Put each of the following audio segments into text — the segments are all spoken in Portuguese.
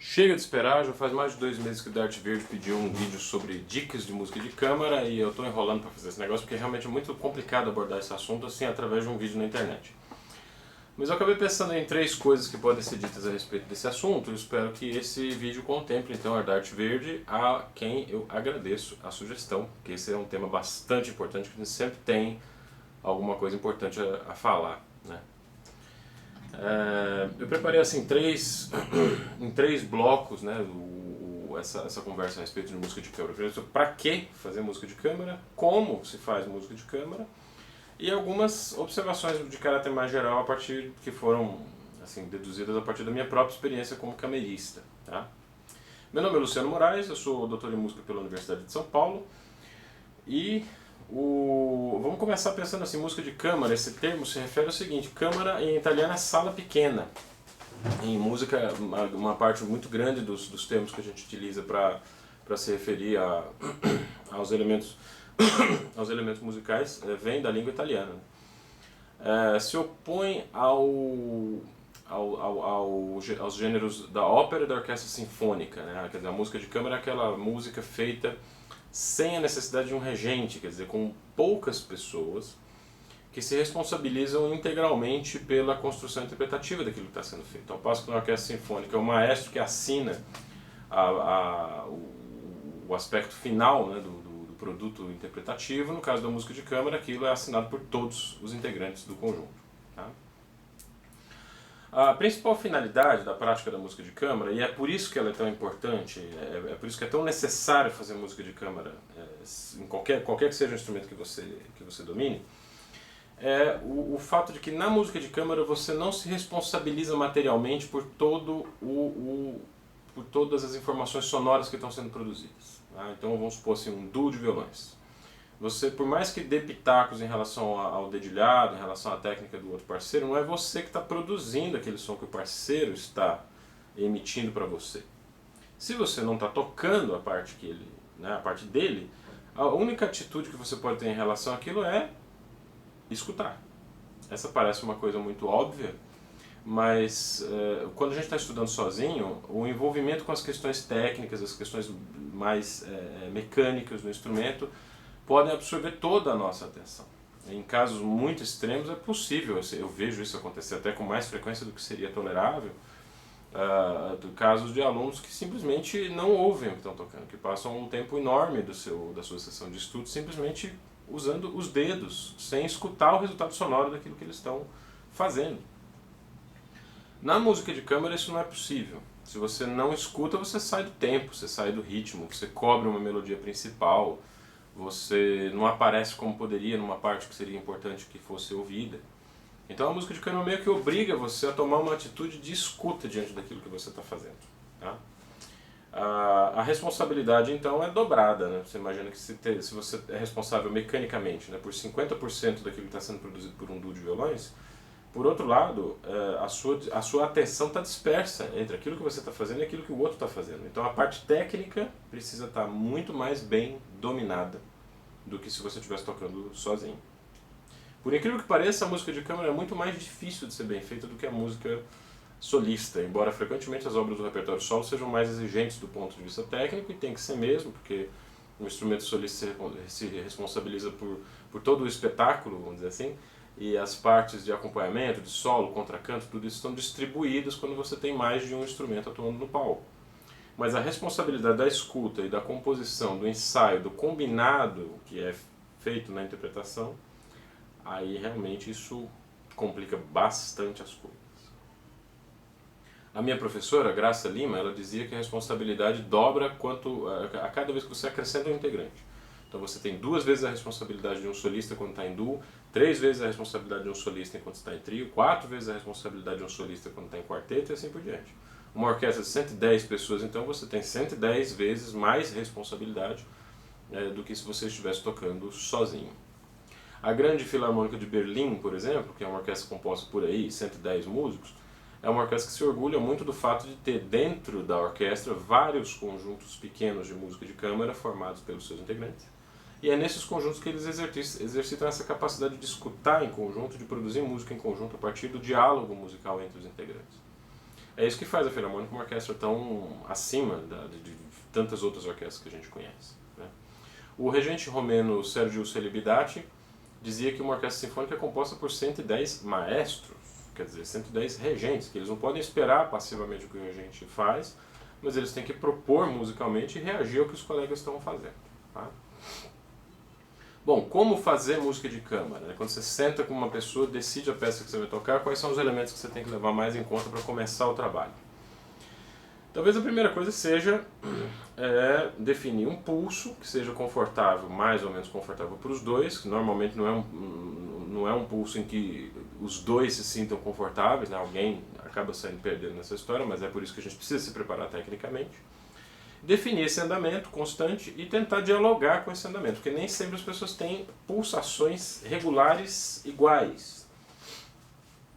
Chega de esperar, já faz mais de 2 meses que o Dart Verde pediu um vídeo sobre dicas de música de câmara e eu estou enrolando para fazer esse negócio porque realmente é muito complicado abordar esse assunto assim através de um vídeo na internet. Mas eu acabei pensando em 3 coisas que podem ser ditas a respeito desse assunto e espero que esse vídeo contemple então a Dart Verde, a quem eu agradeço a sugestão, porque esse é um tema bastante importante que a gente sempre tem alguma coisa importante a falar, né? Eu preparei assim em três blocos, né, essa conversa a respeito de música de câmara. Primeiro, para que fazer música de câmara, como se faz música de câmara e algumas observações de caráter mais geral a partir que foram assim deduzidas a partir da minha própria experiência como camerista, tá? Meu nome é Luciano Moraes, eu sou doutor em música pela Universidade de São Paulo e vamos começar pensando assim, música de câmara. Esse termo se refere ao seguinte: câmara em italiano é sala pequena. Em música, uma parte muito grande dos termos que a gente utiliza para se referir aos elementos aos elementos musicais vem da língua italiana. Se opõe aos gêneros da ópera e da orquestra sinfônica, né? Quer dizer, a música de câmara é aquela música feita sem a necessidade de um regente, quer dizer, com poucas pessoas que se responsabilizam integralmente pela construção interpretativa daquilo que está sendo feito. Ao passo que na orquestra sinfônica é o maestro que assina o aspecto final, né, do produto interpretativo. No caso da música de câmara, aquilo é assinado por todos os integrantes do conjunto. Tá? A principal finalidade da prática da música de câmara, e é por isso que ela é tão importante, é por isso que é tão necessário fazer música de câmara em qualquer que seja o instrumento que você domine, é o fato de que na música de câmara você não se responsabiliza materialmente por por todas as informações sonoras que estão sendo produzidas. Tá? Então vamos supor assim, um duo de violões. Você, por mais que dê pitacos em relação ao dedilhado, em relação à técnica do outro parceiro, não é você que está produzindo aquele som que o parceiro está emitindo para você. Se você não está tocando a parte a parte dele, a única atitude que você pode ter em relação àquilo é escutar. Essa parece uma coisa muito óbvia, mas quando a gente está estudando sozinho, o envolvimento com as questões técnicas, as questões mais mecânicas do instrumento, podem absorver toda a nossa atenção. Em casos muito extremos é possível, eu vejo isso acontecer até com mais frequência do que seria tolerável, casos de alunos que simplesmente não ouvem o que estão tocando, que passam um tempo enorme da sua sessão de estudo simplesmente usando os dedos, sem escutar o resultado sonoro daquilo que eles estão fazendo. Na música de câmara isso não é possível. Se você não escuta, você sai do tempo, você sai do ritmo, você cobre uma melodia principal, você não aparece como poderia numa parte que seria importante que fosse ouvida. Então a música de câmara meio que obriga você a tomar uma atitude de escuta diante daquilo que você está fazendo. Tá? A responsabilidade então é dobrada, né? Você imagina que se você é responsável mecanicamente, né, por 50% daquilo que está sendo produzido por um duo de violões, por outro lado, a sua atenção está dispersa entre aquilo que você está fazendo e aquilo que o outro está fazendo. Então a parte técnica precisa estar muito mais bem dominada do que se você estivesse tocando sozinho. Por incrível que pareça, a música de câmara é muito mais difícil de ser bem feita do que a música solista, embora frequentemente as obras do repertório solo sejam mais exigentes do ponto de vista técnico, e tem que ser mesmo, porque o instrumento solista se responsabiliza por todo o espetáculo, vamos dizer assim, e as partes de acompanhamento, de solo, contracanto, tudo isso estão distribuídas quando você tem mais de um instrumento atuando no palco. Mas a responsabilidade da escuta e da composição, do ensaio, do combinado que é feito na interpretação, aí realmente isso complica bastante as coisas. A minha professora, Graça Lima, ela dizia que a responsabilidade dobra a cada vez que você acrescenta um integrante. Então você tem 2 vezes a responsabilidade de um solista quando está em duo, 3 vezes a responsabilidade de um solista enquanto está em trio, 4 vezes a responsabilidade de um solista quando está em quarteto e assim por diante. Uma orquestra de 110 pessoas, então você tem 110 vezes mais responsabilidade do que se você estivesse tocando sozinho. A Grande Filarmônica de Berlim, por exemplo, que é uma orquestra composta por aí 110 músicos, é uma orquestra que se orgulha muito do fato de ter dentro da orquestra vários conjuntos pequenos de música de câmara formados pelos seus integrantes. E é nesses conjuntos que eles exercitam essa capacidade de escutar em conjunto, de produzir música em conjunto a partir do diálogo musical entre os integrantes. É isso que faz a Filarmônica uma orquestra tão acima de tantas outras orquestras que a gente conhece, né? O regente romeno Sergiu Celibidache dizia que uma orquestra sinfônica é composta por 110 maestros, quer dizer, 110 regentes, que eles não podem esperar passivamente o que o regente faz, mas eles têm que propor musicalmente e reagir ao que os colegas estão fazendo, tá? Bom, como fazer música de câmara, né? Quando você senta com uma pessoa, decide a peça que você vai tocar, quais são os elementos que você tem que levar mais em conta para começar o trabalho? Talvez a primeira coisa seja definir um pulso que seja confortável, mais ou menos confortável para os dois, que normalmente não é um pulso em que os dois se sintam confortáveis, né? Alguém acaba saindo perdendo nessa história, mas é por isso que a gente precisa se preparar tecnicamente. Definir esse andamento constante e tentar dialogar com esse andamento, porque nem sempre as pessoas têm pulsações regulares iguais.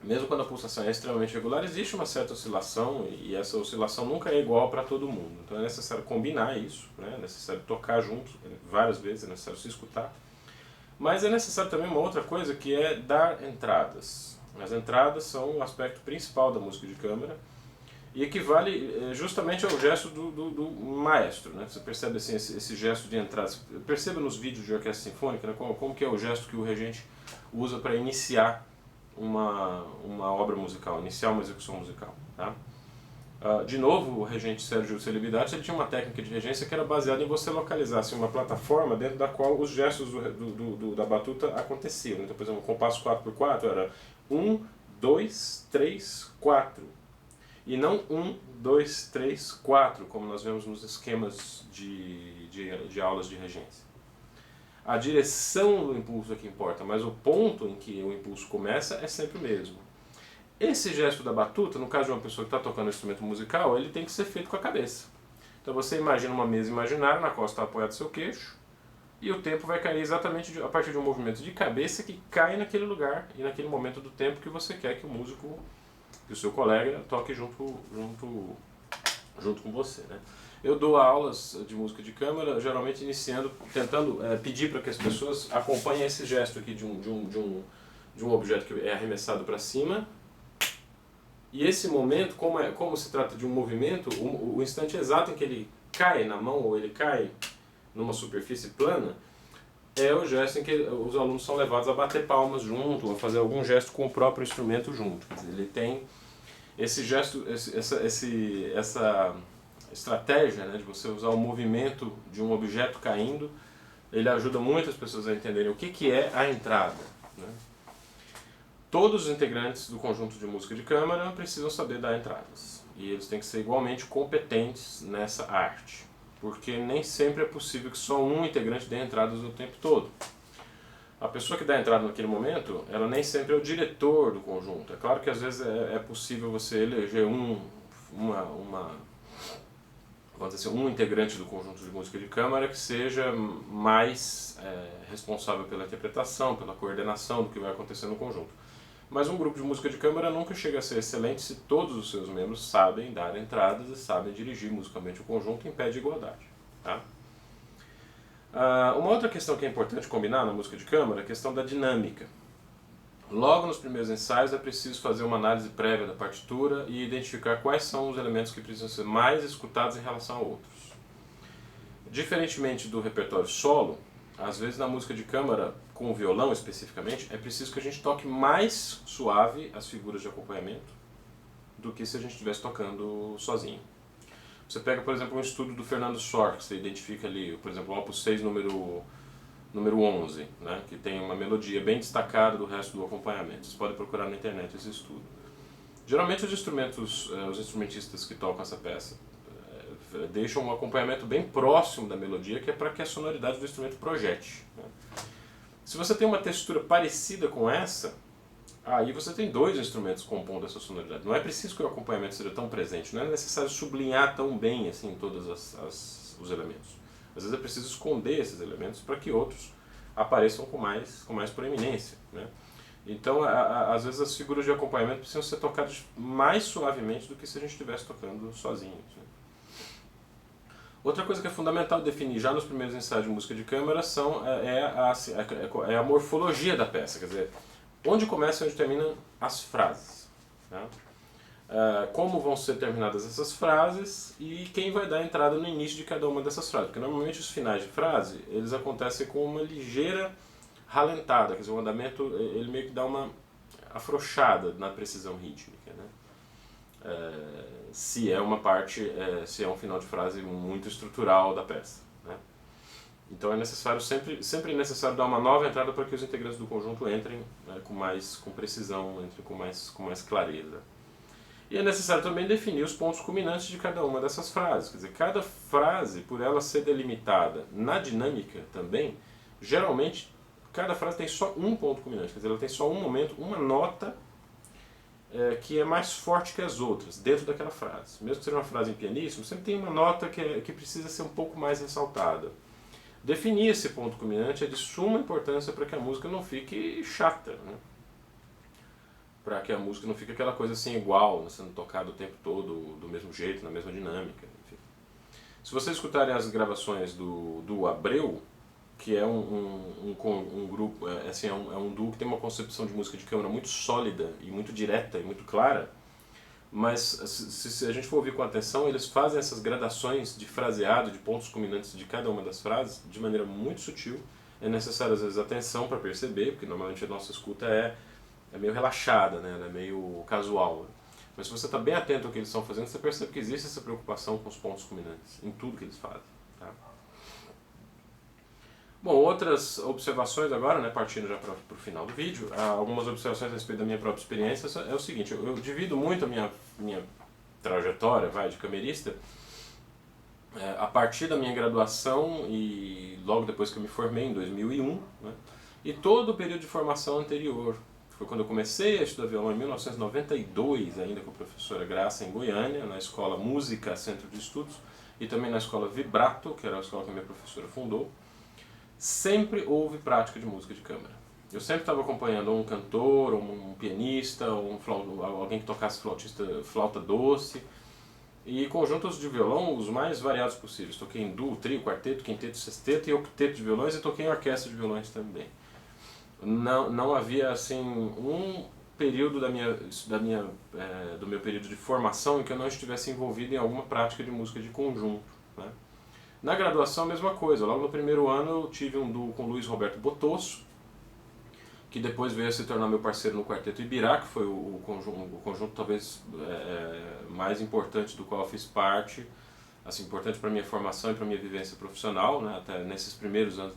Mesmo quando a pulsação é extremamente regular, existe uma certa oscilação e essa oscilação nunca é igual para todo mundo. Então é necessário combinar isso, né? É necessário tocar junto várias vezes, é necessário se escutar. Mas é necessário também uma outra coisa que é dar entradas. As entradas são o aspecto principal da música de câmara e equivale justamente ao gesto do maestro, né? Você percebe assim, esse gesto de entrada. Perceba nos vídeos de orquestra sinfônica, né, como que é o gesto que o regente usa para iniciar uma obra musical, iniciar uma execução musical, tá? De novo, o regente Sergiu Celibidache ele tinha uma técnica de regência que era baseada em você localizar assim, uma plataforma dentro da qual os gestos da batuta aconteciam. Então, por exemplo, o compasso 4x4 era 1, 2, 3, 4. E não 1, 2, 3, 4, como nós vemos nos esquemas de aulas de regência. A direção do impulso é que importa, mas o ponto em que o impulso começa é sempre o mesmo. Esse gesto da batuta, no caso de uma pessoa que está tocando um instrumento musical, ele tem que ser feito com a cabeça. Então você imagina uma mesa imaginária na qual está apoiado seu queixo, e o tempo vai cair exatamente a partir de um movimento de cabeça que cai naquele lugar e naquele momento do tempo que você quer que o músico, que o seu colega toque junto com você, né? Eu dou aulas de música de câmara, geralmente tentando pedir para que as pessoas acompanhem esse gesto aqui de um objeto que é arremessado para cima. E esse momento, como se trata de um movimento, o instante exato em que ele cai na mão ou ele cai numa superfície plana, é o gesto em que os alunos são levados a bater palmas junto, a fazer algum gesto com o próprio instrumento junto. Quer dizer, ele tem esse gesto, essa estratégia, né, de você usar o movimento de um objeto caindo, ele ajuda muitas pessoas a entenderem o que é a entrada, né? Todos os integrantes do conjunto de música de câmara precisam saber dar entradas, e eles têm que ser igualmente competentes nessa arte, porque nem sempre é possível que só um integrante dê entradas o tempo todo. A pessoa que dá entrada naquele momento, ela nem sempre é o diretor do conjunto. É claro que às vezes é possível você eleger um integrante do conjunto de música de câmara que seja mais responsável pela interpretação, pela coordenação do que vai acontecer no conjunto. Mas um grupo de música de câmara nunca chega a ser excelente se todos os seus membros sabem dar entradas e sabem dirigir musicalmente o conjunto em pé de igualdade, tá? Uma outra questão que é importante combinar na música de câmara é a questão da dinâmica. Logo nos primeiros ensaios é preciso fazer uma análise prévia da partitura e identificar quais são os elementos que precisam ser mais escutados em relação a outros. Diferentemente do repertório solo, às vezes na música de câmara, com o violão especificamente, é preciso que a gente toque mais suave as figuras de acompanhamento do que se a gente estivesse tocando sozinho. Você pega, por exemplo, um estudo do Fernando Sor, que você identifica ali, por exemplo, o Opus 6, número 11, né, que tem uma melodia bem destacada do resto do acompanhamento. Você pode procurar na internet esse estudo. Geralmente os instrumentistas que tocam essa peça deixam um acompanhamento bem próximo da melodia, que é para que a sonoridade do instrumento projete, né? Se você tem uma textura parecida com essa, aí você tem dois instrumentos compondo essa sonoridade. Não é preciso que o acompanhamento seja tão presente, não é necessário sublinhar tão bem assim todos os elementos. Às vezes é preciso esconder esses elementos para que outros apareçam com mais proeminência, né? Então, às vezes as figuras de acompanhamento precisam ser tocadas mais suavemente do que se a gente estivesse tocando sozinho, né? Outra coisa que é fundamental definir já nos primeiros ensaios de música de câmara é a morfologia da peça, quer dizer, onde começa e onde terminam as frases, né? como vão ser terminadas essas frases e quem vai dar a entrada no início de cada uma dessas frases. Porque normalmente os finais de frase, eles acontecem com uma ligeira ralentada, quer dizer, o andamento ele meio que dá uma afrouxada na precisão rítmica, né? Se é uma parte, se é um final de frase muito estrutural da peça, né? Então é necessário sempre é necessário dar uma nova entrada para que os integrantes do conjunto entrem, né, com precisão, entrem com mais clareza. E é necessário também definir os pontos culminantes de cada uma dessas frases. Quer dizer, cada frase, por ela ser delimitada na dinâmica também, geralmente cada frase tem só um ponto culminante. Quer dizer, ela tem só um momento, uma nota que é mais forte que as outras, dentro daquela frase. Mesmo que seja uma frase em pianíssimo, sempre tem uma nota que precisa ser um pouco mais ressaltada. Definir esse ponto culminante é de suma importância para que a música não fique chata, né? Para que a música não fique aquela coisa assim igual, né, sendo tocada o tempo todo, do mesmo jeito, na mesma dinâmica. Enfim. Se vocês escutarem as gravações do Abreu, que é um grupo, assim, é um duo que tem uma concepção de música de câmara muito sólida e muito direta e muito clara, mas se a gente for ouvir com atenção, eles fazem essas gradações de fraseado, de pontos culminantes de cada uma das frases de maneira muito sutil. É necessário às vezes atenção para perceber, porque normalmente a nossa escuta é meio relaxada, né? Ela é meio casual. Né? Mas se você está bem atento ao que eles estão fazendo, você percebe que existe essa preocupação com os pontos culminantes, em tudo que eles fazem. Tá? Bom, outras observações agora, né, partindo já para o final do vídeo, algumas observações a respeito da minha própria experiência é o seguinte: eu divido muito a minha trajetória de camerista a partir da minha graduação e logo depois que eu me formei, em 2001, né, e todo o período de formação anterior. Foi quando eu comecei a estudar violão em 1992, ainda com a professora Graça, em Goiânia, na escola Música Centro de Estudos, e também na escola Vibrato, que era a escola que a minha professora fundou. Sempre houve prática de música de câmara. Eu sempre estava acompanhando um cantor, um pianista, alguém que tocasse flauta doce, e conjuntos de violão os mais variados possíveis. Toquei em duo, trio, quarteto, quinteto, sexteto e octeto de violões, e toquei em orquestra de violões também. Não havia assim um período do meu período de formação em que eu não estivesse envolvido em alguma prática de música de conjunto, né? Na graduação a mesma coisa. Logo no primeiro ano eu tive um duo com Luiz Roberto Botosso, que depois veio a se tornar meu parceiro no Quarteto Ibirá, que foi o conjunto talvez mais importante do qual eu fiz parte, assim, importante para a minha formação e para a minha vivência profissional, né, até nesses primeiros anos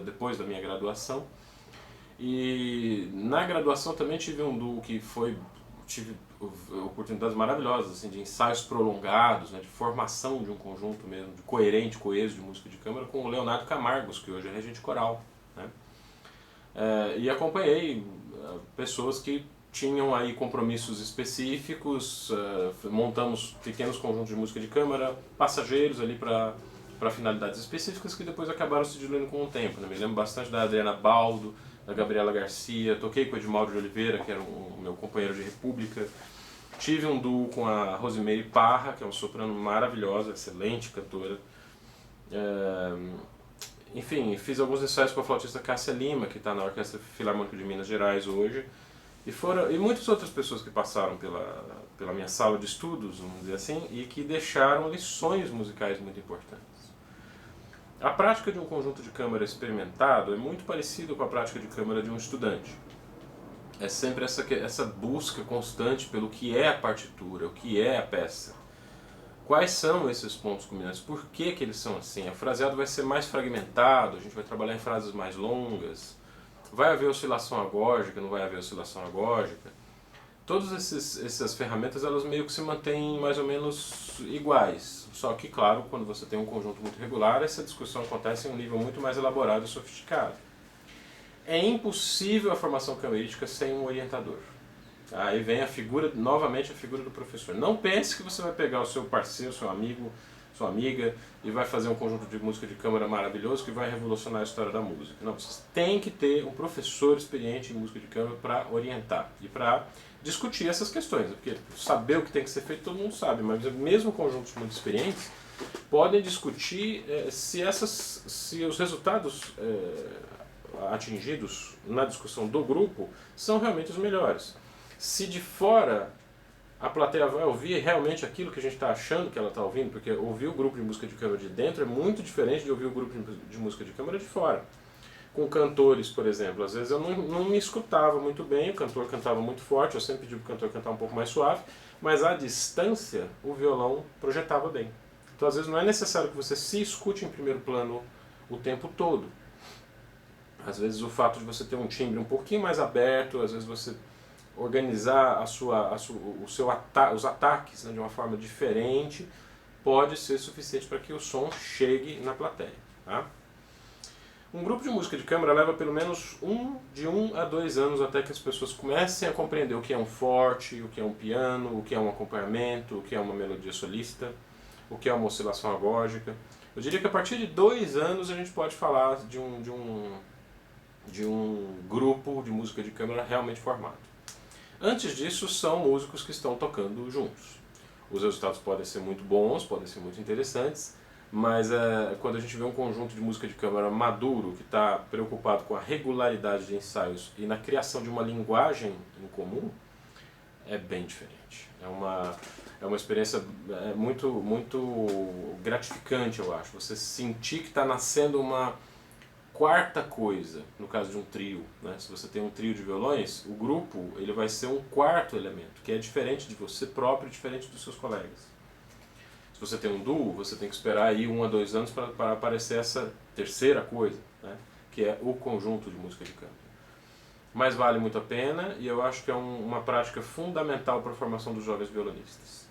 depois da minha graduação. E na graduação também tive um duo que tive oportunidades maravilhosas, assim, de ensaios prolongados, né, de formação de um conjunto mesmo, de coeso de música de câmara, com o Leonardo Camargos, que hoje é regente coral, né? E acompanhei pessoas que tinham aí compromissos específicos, montamos pequenos conjuntos de música de câmara, passageiros ali para finalidades específicas que depois acabaram se diluindo com o tempo, né? Me lembro bastante da Adriana Baldo, da Gabriela Garcia, toquei com o Edmaldo de Oliveira, que era o meu companheiro de república. Tive um duo com a Rosimeire Parra, que é uma soprano maravilhosa, excelente cantora. Enfim, fiz alguns ensaios com a flautista Cássia Lima, que está na Orquestra Filarmônica de Minas Gerais hoje. E muitas outras pessoas que passaram pela minha sala de estudos, vamos dizer assim, e que deixaram lições musicais muito importantes. A prática de um conjunto de câmara experimentado é muito parecido com a prática de câmara de um estudante. É sempre essa busca constante pelo que é a partitura, o que é a peça. Quais são esses pontos culminantes? Por que eles são assim? O fraseado vai ser mais fragmentado, a gente vai trabalhar em frases mais longas, vai haver oscilação agógica, não vai haver oscilação agógica. Todas essas ferramentas, elas meio que se mantêm mais ou menos iguais. Só que, claro, quando você tem um conjunto muito regular, essa discussão acontece em um nível muito mais elaborado e sofisticado. É impossível a formação camerística sem um orientador. Aí vem novamente a figura do professor. Não pense que você vai pegar o seu parceiro, seu amigo, sua amiga, e vai fazer um conjunto de música de câmara maravilhoso que vai revolucionar a história da música. Não, você tem que ter um professor experiente em música de câmara para orientar e para discutir essas questões. Porque saber o que tem que ser feito todo mundo sabe, mas mesmo conjuntos muito experientes podem discutir se os resultados atingidos na discussão do grupo são realmente os melhores. Se de fora a plateia vai ouvir realmente aquilo que a gente está achando que ela está ouvindo, porque ouvir o grupo de música de câmara de dentro é muito diferente de ouvir o grupo de música de câmara de fora. Com cantores, por exemplo, às vezes eu não me escutava muito bem, o cantor cantava muito forte, eu sempre pedi para o cantor cantar um pouco mais suave, mas à distância o violão projetava bem. Então às vezes não é necessário que você se escute em primeiro plano o tempo todo. Às vezes o fato de você ter um timbre um pouquinho mais aberto, às vezes você organizar os ataques, né, de uma forma diferente, pode ser suficiente para que o som chegue na plateia. Tá? Um grupo de música de câmara leva pelo menos de 1 a 2 anos até que as pessoas comecem a compreender o que é um forte, o que é um piano, o que é um acompanhamento, o que é uma melodia solista, o que é uma oscilação agógica. Eu diria que a partir de 2 anos a gente pode falar de um grupo de música de câmara realmente formado. Antes disso, são músicos que estão tocando juntos. Os resultados podem ser muito bons, podem ser muito interessantes, mas quando a gente vê um conjunto de música de câmara maduro, que está preocupado com a regularidade de ensaios e na criação de uma linguagem em comum, é bem diferente. É uma experiência muito, muito gratificante, eu acho. Você sentir que está nascendo uma quarta coisa, no caso de um trio, né? Se você tem um trio de violões, o grupo ele vai ser um quarto elemento, que é diferente de você próprio, diferente dos seus colegas. Se você tem um duo, você tem que esperar aí 1 a 2 anos para aparecer essa terceira coisa, né? Que é o conjunto de música de câmara. Mas vale muito a pena e eu acho que é uma prática fundamental para a formação dos jovens violonistas.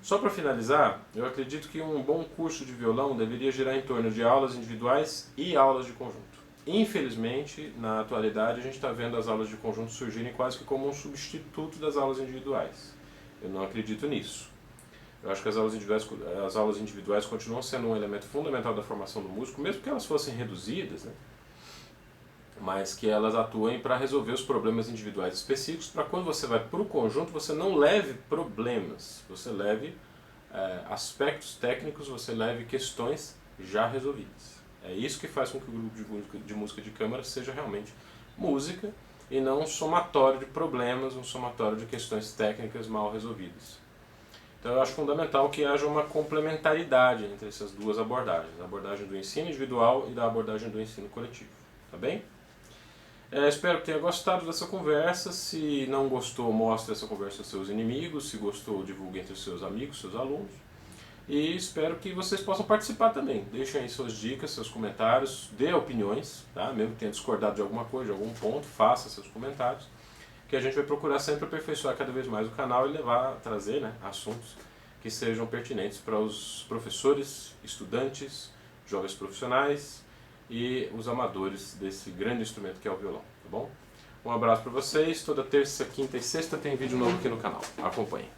Só para finalizar, eu acredito que um bom curso de violão deveria girar em torno de aulas individuais e aulas de conjunto. Infelizmente, na atualidade, a gente está vendo as aulas de conjunto surgirem quase que como um substituto das aulas individuais. Eu não acredito nisso. Eu acho que as aulas individuais continuam sendo um elemento fundamental da formação do músico, mesmo que elas fossem reduzidas, né? Mas que elas atuem para resolver os problemas individuais específicos, para quando você vai para o conjunto, você não leve problemas, você leve aspectos técnicos, você leve questões já resolvidas. É isso que faz com que o grupo de música de câmara seja realmente música e não um somatório de problemas, um somatório de questões técnicas mal resolvidas. Então eu acho fundamental que haja uma complementaridade entre essas duas abordagens, a abordagem do ensino individual e da abordagem do ensino coletivo. Tá bem? Espero que tenha gostado dessa conversa. Se não gostou, mostre essa conversa aos seus inimigos. Se gostou, divulgue entre os seus amigos, seus alunos. E espero que vocês possam participar também. Deixem aí suas dicas, seus comentários, dê opiniões, tá? Mesmo que tenha discordado de alguma coisa, de algum ponto, faça seus comentários, que a gente vai procurar sempre aperfeiçoar cada vez mais o canal e trazer, né, assuntos que sejam pertinentes para os professores, estudantes, jovens profissionais e os amadores desse grande instrumento que é o violão, tá bom? Um abraço para vocês, toda terça, quinta e sexta tem vídeo novo aqui no canal, acompanhem.